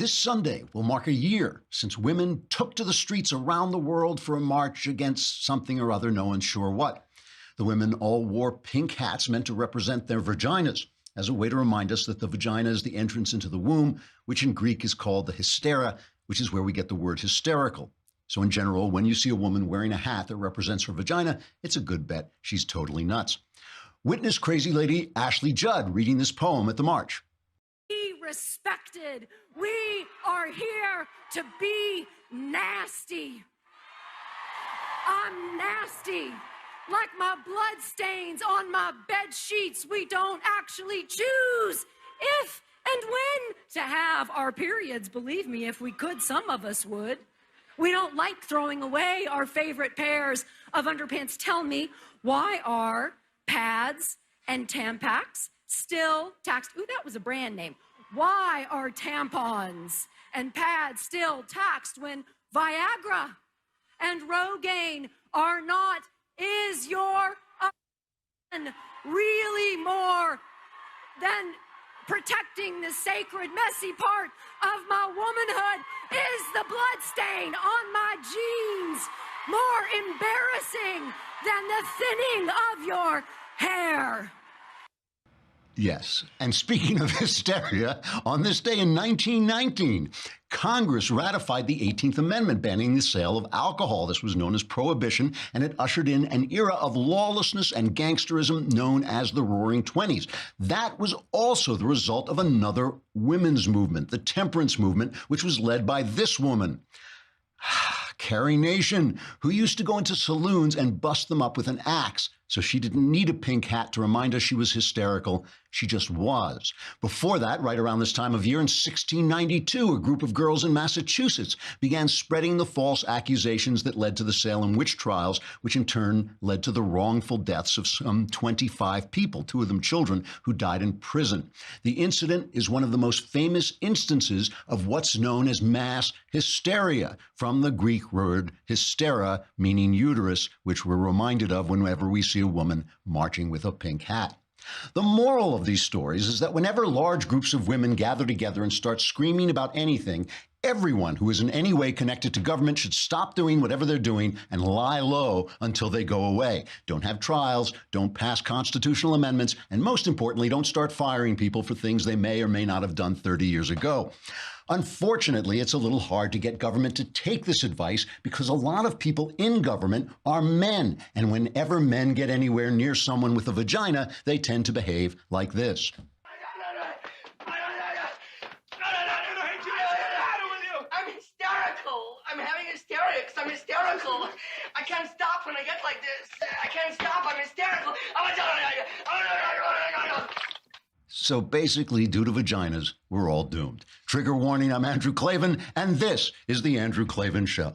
This Sunday will mark a year since women took to the streets around the world for a march against something or other, no one's sure what. The women all wore pink hats meant to represent their vaginas, as a way to remind us that the vagina is the entrance into the womb, which in Greek is called the hysteria, which is where we get the word hysterical. So in general, when you see a woman wearing a hat that represents her vagina, it's a good bet she's totally nuts. Witness crazy lady Ashley Judd reading this poem at the march. Be respected. We are here to be nasty. I'm nasty. Like my blood stains on my bed sheets, we don't actually choose if and when to have our periods. Believe me, if we could, some of us would. We don't like throwing away our favorite pairs of underpants. Tell me, why are pads and Tampax still taxed? Ooh, that was a brand name. Why are tampons and pads still taxed when Viagra and Rogaine are not? Is your really more than protecting the sacred, messy part of my womanhood? Is the blood stain on my jeans more embarrassing than the thinning of your hair? Yes. And speaking of hysteria, on this day in 1919, Congress ratified the 18th Amendment banning the sale of alcohol. This was known as Prohibition, and it ushered in an era of lawlessness and gangsterism known as the Roaring Twenties. That was also the result of another women's movement, the temperance movement, which was led by this woman, Carrie Nation, who used to go into saloons and bust them up with an axe. So she didn't need a pink hat to remind us she was hysterical. She just was. Before that, right around this time of year in 1692, a group of girls in Massachusetts began spreading the false accusations that led to the Salem witch trials, which in turn led to the wrongful deaths of some 25 people, two of them children, who died in prison. The incident is one of the most famous instances of what's known as mass hysteria, from the Greek word hystera, meaning uterus, which we're reminded of whenever we see a woman marching with a pink hat. The moral of these stories is that whenever large groups of women gather together and start screaming about anything, everyone who is in any way connected to government should stop doing whatever they're doing and lie low until they go away. Don't have trials, don't pass constitutional amendments, and most importantly, don't start firing people for things they may or may not have done 30 years ago. Unfortunately, it's a little hard to get government to take this advice because a lot of people in government are men, and whenever men get anywhere near someone with a vagina, they tend to behave like this. I'm hysterical. I'm having hysterics. I'm hysterical. I can't stop when I get like this. I can't stop. I'm hysterical. So basically, due to vaginas, we're all doomed. Trigger warning, I'm Andrew Klavan, and this is The Andrew Klavan Show.